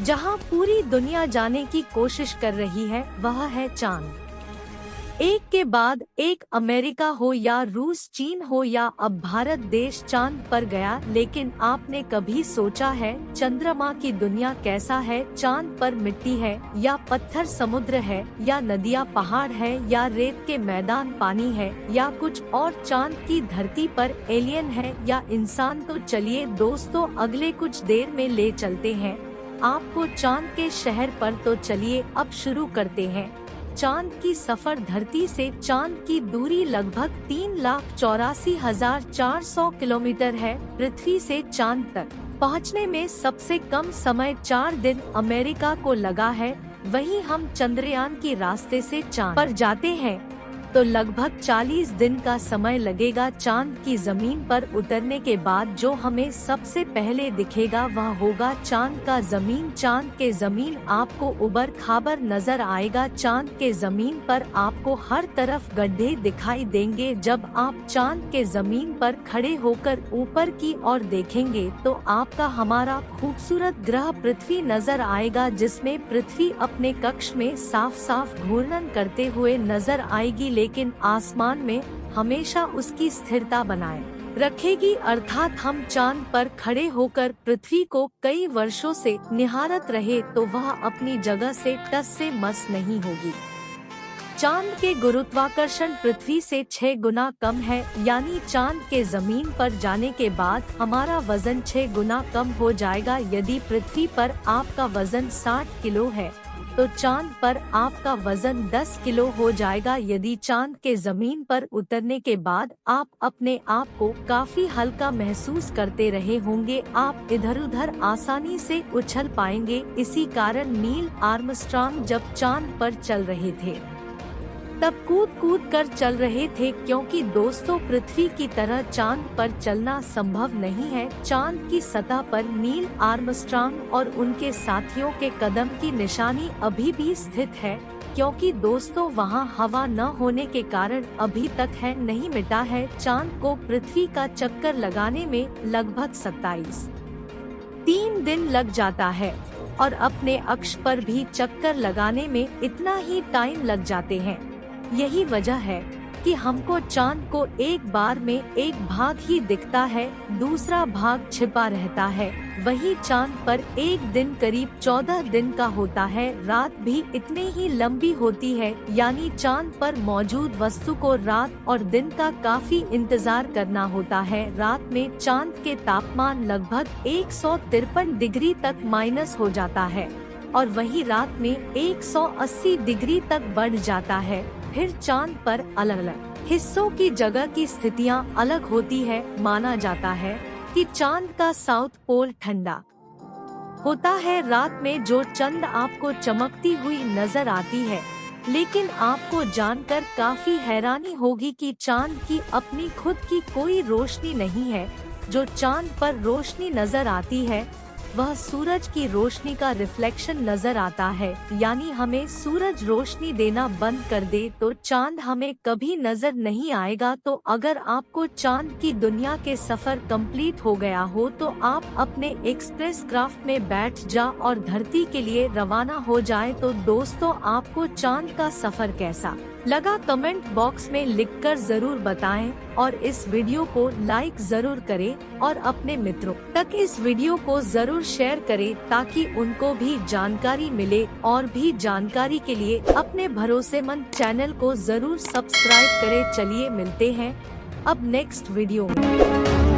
जहां पूरी दुनिया जाने की कोशिश कर रही है वह है चांद। एक के बाद एक अमेरिका हो या रूस, चीन हो या अब भारत देश चांद पर गया, लेकिन आपने कभी सोचा है चंद्रमा की दुनिया कैसा है? चांद पर मिट्टी है या पत्थर, समुद्र है या नदियाँ पहाड़ है या रेत के मैदान पानी है या कुछ और? चांद की धरती पर एलियन है या इंसान? तो चलिए दोस्तों, अगले कुछ देर में ले चलते हैं आपको चांद के शहर पर। तो चलिए अब शुरू करते हैं चांद की सफर। धरती से चांद की दूरी लगभग 3,84,400 किलोमीटर है। पृथ्वी से चांद तक पहुंचने में सबसे कम समय 4 दिन अमेरिका को लगा है। वहीं हम चंद्रयान के रास्ते से चांद पर जाते हैं तो लगभग 40 दिन का समय लगेगा। चांद की जमीन पर उतरने के बाद जो हमें सबसे पहले दिखेगा वह होगा चांद का जमीन। चांद के जमीन आपको उबड़ खाबड़ नजर आएगा। चांद के जमीन पर आपको हर तरफ गड्ढे दिखाई देंगे। जब आप चांद के जमीन पर खड़े होकर ऊपर की ओर देखेंगे तो आपका हमारा खूबसूरत ग्रह पृथ्वी नजर आएगा, जिसमें पृथ्वी अपने कक्ष में साफ साफ घूर्णन करते हुए नजर आएगी, लेकिन आसमान में हमेशा उसकी स्थिरता बनाए रखेगी। अर्थात हम चांद पर खड़े होकर पृथ्वी को कई वर्षों से निहारत रहे तो वह अपनी जगह से टस से मस नहीं होगी। चांद के गुरुत्वाकर्षण पृथ्वी से 6 गुना कम है, यानी चांद के जमीन पर जाने के बाद हमारा वजन 6 गुना कम हो जाएगा। यदि पृथ्वी पर आपका वजन 60 किलो है तो चांद पर आपका वजन 10 किलो हो जाएगा। यदि चांद के जमीन पर उतरने के बाद आप अपने आप को काफी हल्का महसूस करते रहे होंगे, आप इधर उधर आसानी से उछल पाएंगे। इसी कारण नील आर्मस्ट्रांग जब चांद पर चल रहे थे तब कूद कूद कर चल रहे थे, क्योंकि दोस्तों पृथ्वी की तरह चांद पर चलना संभव नहीं है। चांद की सतह पर नील आर्मस्ट्रांग और उनके साथियों के कदम की निशानी अभी भी स्थित है, क्योंकि दोस्तों वहां हवा न होने के कारण अभी तक है नहीं मिटा है। चांद को पृथ्वी का चक्कर लगाने में लगभग 3 दिन लग जाता है और अपने अक्ष पर भी चक्कर लगाने में इतना ही टाइम लग जाते हैं। यही वजह है कि हमको चांद को एक बार में एक भाग ही दिखता है, दूसरा भाग छिपा रहता है। वही चांद पर एक दिन करीब 14 दिन का होता है। रात भी इतनी ही लंबी होती है, यानी चांद पर मौजूद वस्तु को रात और दिन का काफी इंतजार करना होता है। रात में चांद के तापमान लगभग 153 डिग्री तक माइनस हो जाता है और वही रात में 180 डिग्री तक बढ़ जाता है। फिर चांद पर अलग अलग हिस्सों की जगह की स्थितियां अलग होती है। माना जाता है कि चांद का साउथ पोल ठंडा होता है। रात में जो चंद आपको चमकती हुई नजर आती है, लेकिन आपको जानकर काफी हैरानी होगी कि चांद की अपनी खुद की कोई रोशनी नहीं है। जो चांद पर रोशनी नजर आती है वह सूरज की रोशनी का रिफ्लेक्शन नजर आता है, यानी हमें सूरज रोशनी देना बंद कर दे तो चांद हमें कभी नजर नहीं आएगा। तो अगर आपको चांद की दुनिया के सफर कंप्लीट हो गया हो तो आप अपने एक्सप्रेस क्राफ्ट में बैठ जा और धरती के लिए रवाना हो जाए। तो दोस्तों, आपको चांद का सफर कैसा लगा कमेंट बॉक्स में लिखकर जरूर बताएं और इस वीडियो को लाइक जरूर करें और अपने मित्रों तक इस वीडियो को जरूर शेयर करें ताकि उनको भी जानकारी मिले। और भी जानकारी के लिए अपने भरोसेमंद चैनल को जरूर सब्सक्राइब करें। चलिए मिलते हैं अब नेक्स्ट वीडियो में।